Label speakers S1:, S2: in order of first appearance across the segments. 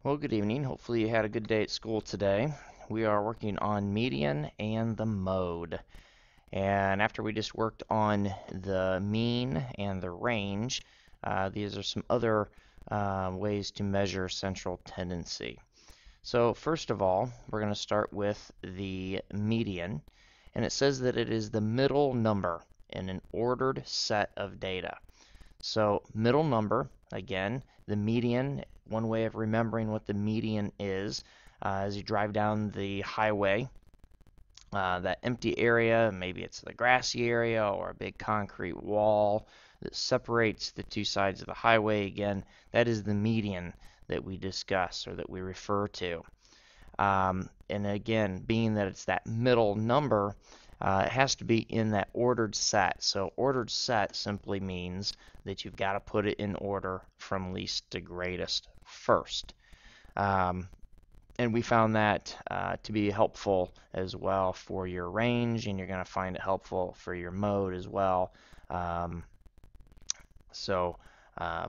S1: Well, good evening. Hopefully you had a good day at school today. We are working on median and the mode. And after we just worked on the mean and the range, these are some other ways to measure central tendency. So first of all, we're going to start with the median. And it says that it is the middle number in an ordered set of data. So middle number, again, the median, one way of remembering what the median is, as you drive down the highway, that empty area, maybe it's the grassy area or a big concrete wall that separates the two sides of the highway. Again, that is the median that we discuss or that we refer to. And again, being that it's that middle number, it has to be in that ordered set. So ordered set simply means that you've got to put it in order from least to greatest first. And we found that to be helpful as well for your range, and you're going to find it helpful for your mode as well. So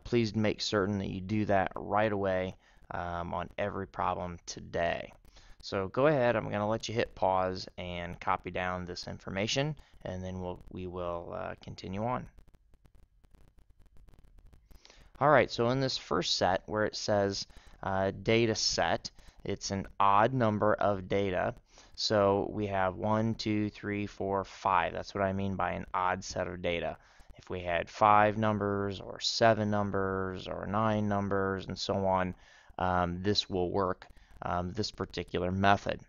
S1: please make certain that you do that right away on every problem today. So go ahead, I'm going to let you hit pause and copy down this information, and then we will continue on. All right, so in this first set where it says data set, it's an odd number of data. So we have 1, 2, 3, 4, 5. That's what I mean by an odd set of data. If we had 5 numbers or 7 numbers or 9 numbers and so on, this will work, this particular method.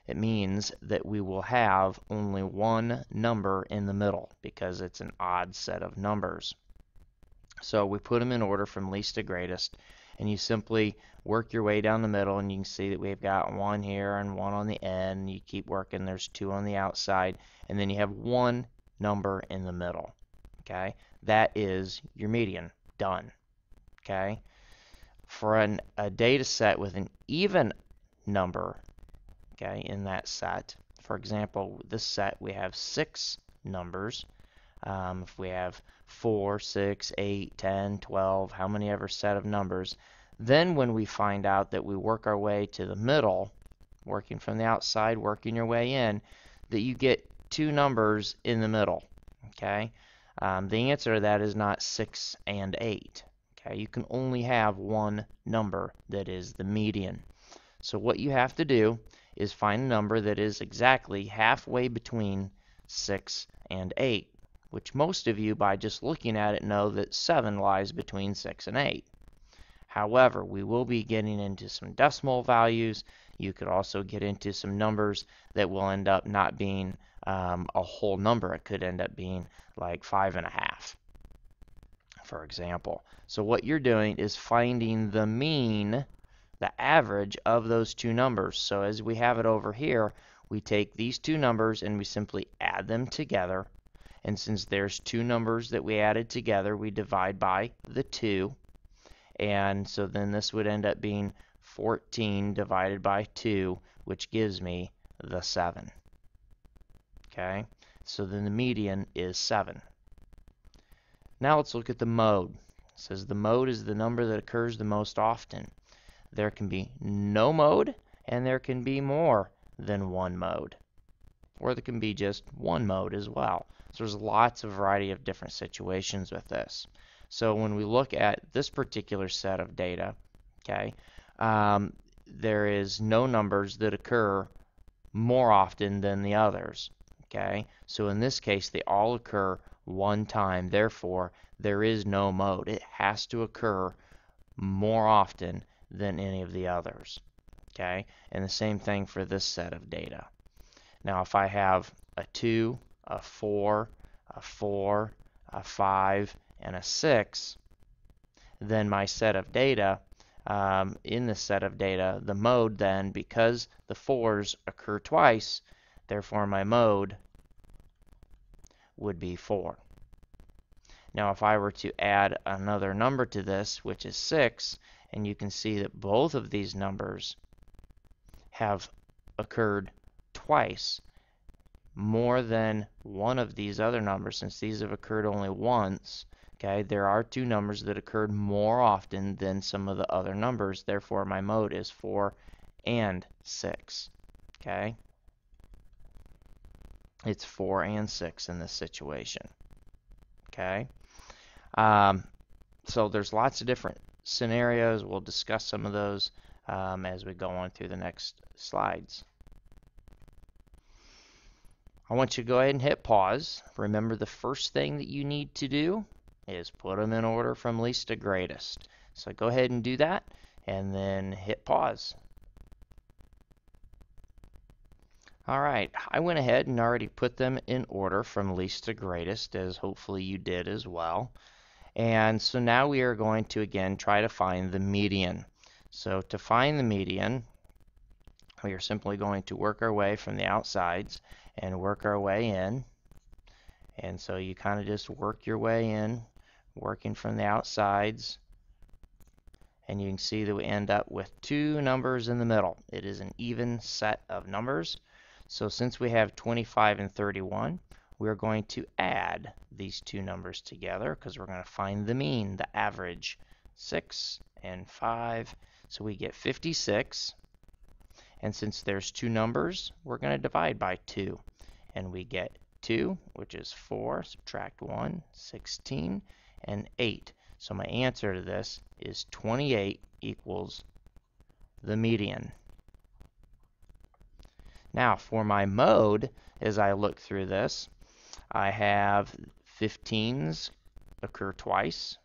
S1: It means that we will have only one number in the middle because it's an odd set of numbers. So we put them in order from least to greatest, and you simply work your way down the middle, and you can see that we've got one here and one on the end. You keep working, there's 2 on the outside, and then you have one number in the middle. Okay, that is your median. Done. Okay, for a data set with an even number, okay, in that set, for example, this set we have 6 numbers. If we have 4, 6, 8, 10, 12, how many ever set of numbers, then when we find out that we work our way to the middle, working from the outside, working your way in, that you get 2 numbers in the middle. Okay, the answer to that is not 6 and 8. Okay, you can only have one number that is the median. So what you have to do is find a number that is exactly halfway between 6 and 8, which most of you, by just looking at it, know that 7 lies between 6 and 8. However, we will be getting into some decimal values. You could also get into some numbers that will end up not being a whole number. It could end up being like 5.5, for example. So what you're doing is finding the mean, the average of those 2 numbers. So as we have it over here, we take these 2 numbers and we simply add them together. And since there's 2 numbers that we added together, we divide by the 2. And so then this would end up being 14 divided by 2, which gives me the 7. Okay, so then the median is 7. Now let's look at the mode. It says the mode is the number that occurs the most often. There can be no mode, and there can be more than one mode. Or there can be just one mode as well. So there's lots of variety of different situations with this. So when we look at this particular set of data, okay, there is no numbers that occur more often than the others. Okay, so in this case, they all occur one time. Therefore, there is no mode. It has to occur more often than any of the others. Okay, and the same thing for this set of data. Now, if I have a 2, a 4, a 4, a 5, and a 6, then my set of data, in this set of data, the mode then, because the 4s occur twice, therefore my mode would be 4. Now, if I were to add another number to this, which is 6, and you can see that both of these numbers have occurred twice, more than one of these other numbers, since these have occurred only once, Okay, there are two numbers that occurred more often than some of the other numbers. Therefore, my mode is 4 and 6. Okay, it's 4 and 6 in this situation. Okay, so there's lots of different scenarios. We'll discuss some of those as we go on through the next slides. I want you to go ahead and hit pause. Remember, the first thing that you need to do is put them in order from least to greatest. So go ahead and do that and then hit pause. All right, I went ahead and already put them in order from least to greatest, as hopefully you did as well. And so now we are going to again try to find the median. So to find the median, we are simply going to work our way from the outsides and work our way in. And so you kind of just work your way in, working from the outsides, and you can see that we end up with two numbers in the middle. It is an even set of numbers. So since we have 25 and 31, we're going to add these two numbers together because we're going to find the mean, the average, 6 and 5. So we get 56. And since there's two numbers, we're going to divide by 2. And we get 2, which is 4, subtract 1, 16, and 8. So my answer to this is 28 equals the median. Now for my mode, as I look through this, I have 15s occur twice.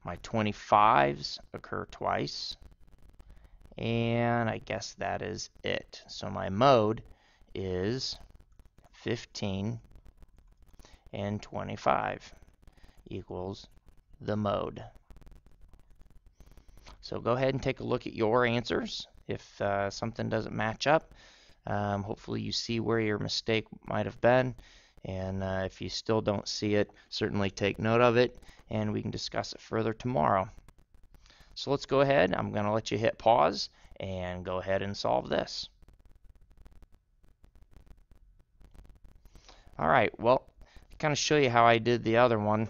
S1: My 25s occur twice. And I guess that is it. So my mode is 15 and 25 equals the mode. So go ahead and take a look at your answers. If something doesn't match up, hopefully you see where your mistake might have been. And if you still don't see it, certainly take note of it, and we can discuss it further tomorrow. So let's go ahead. I'm going to let you hit pause and go ahead and solve this. All right, well, to kind of show you how I did the other one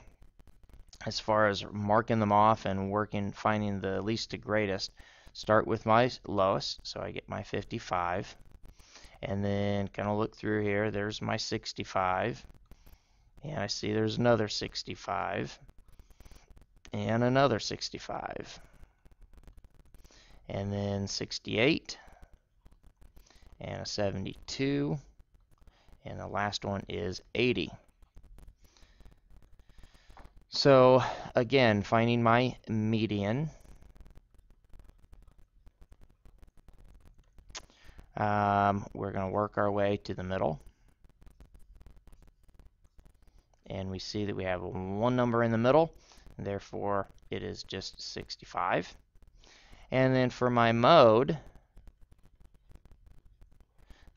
S1: as far as marking them off and finding the least to greatest. Start with my lowest, so I get my 55. And then kind of look through here, there's my 65. And I see there's another 65. And another 65. And then 68. And a 72. And the last one is 80. So again, finding my median. We're going to work our way to the middle. And we see that we have one number in the middle, and therefore it is just 65. And then for my mode,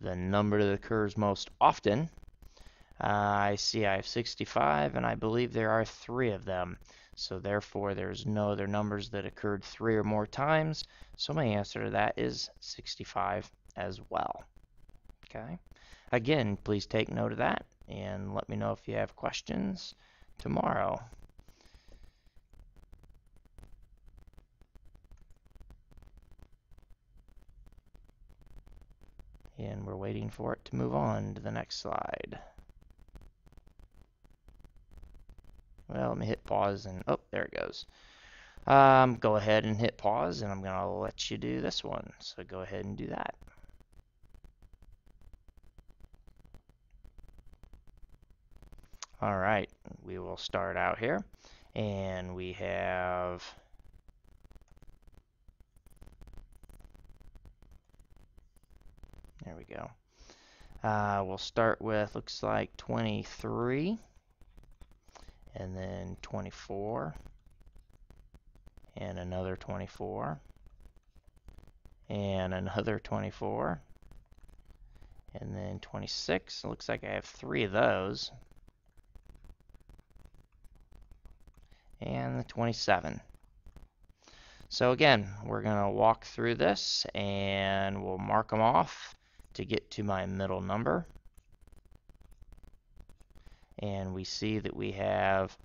S1: the number that occurs most often, I see I have 65, and I believe there are 3 of them. So therefore there's no other numbers that occurred 3 or more times. So my answer to that is 65 as well. Okay. Again, please take note of that and let me know if you have questions tomorrow. And we're waiting for it to move on to the next slide. Well, let me hit pause and, oh, there it goes. Go ahead and hit pause, and I'm going to let you do this one. So go ahead and do that. All right, we will start out here, and we have there we go. We'll start with, looks like 23, and then 24, and another 24, and another 24, and then 26. It looks like I have 3 of those. And the 27. So again, we're going to walk through this and we'll mark them off to get to my middle number. And we see that we have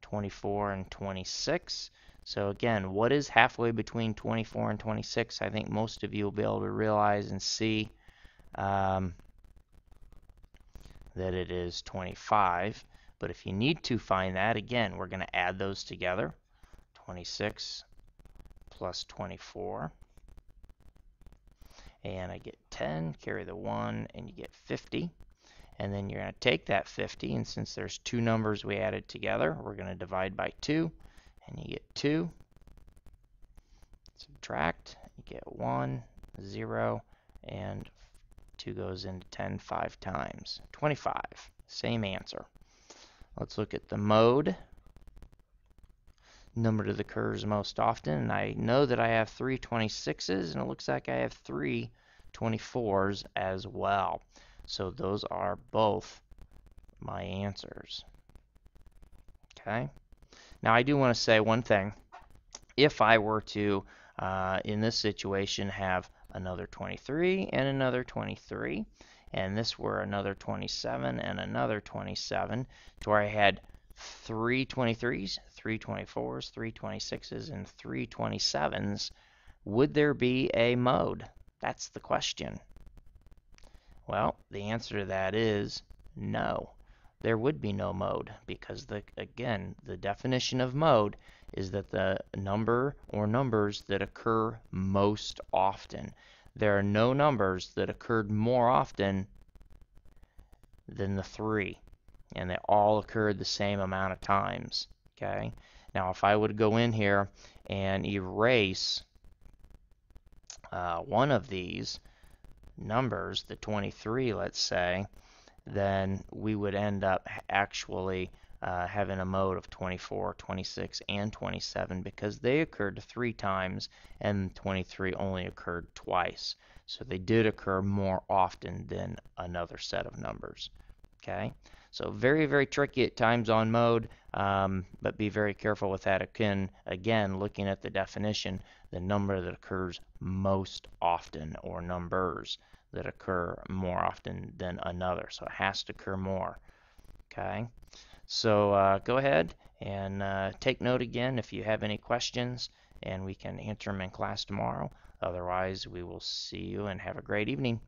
S1: 24 and 26. So again, what is halfway between 24 and 26? I think most of you will be able to realize and see that it is 25. But if you need to find that, again, we're going to add those together. 26 plus 24. And I get 10, carry the 1, and you get 50. And then you're going to take that 50, and since there's two numbers we added together, we're going to divide by 2, and you get 2. Subtract, you get 1, 0, and 2 goes into 10 5 times. 25, same answer. Let's look at the mode. Number that occurs most often, and I know that I have 3 26s, and it looks like I have 3 24s as well. So those are both my answers. Okay. Now I do want to say one thing. If I were to, in this situation, have another 23 and another 23, and this were another 27 and another 27, to where I had 3 23s, 3 24s, 3 26s, and 3 27s, would there be a mode? That's the question. Well, the answer to that is no. There would be no mode because, again, the definition of mode is that the number or numbers that occur most often. There are no numbers that occurred more often than the 3, and they all occurred the same amount of times. Okay. Now, if I would go in here and erase one of these numbers, the 23, let's say, then we would end up actually having a mode of 24, 26, and 27 because they occurred 3 times and 23 only occurred twice. So they did occur more often than another set of numbers. Okay, so very, very tricky at times on mode, but be very careful with that. Again, looking at the definition, the number that occurs most often, or numbers that occur more often than another. So it has to occur more. Okay, so go ahead and take note again if you have any questions, and we can answer them in class tomorrow. Otherwise, we will see you and have a great evening.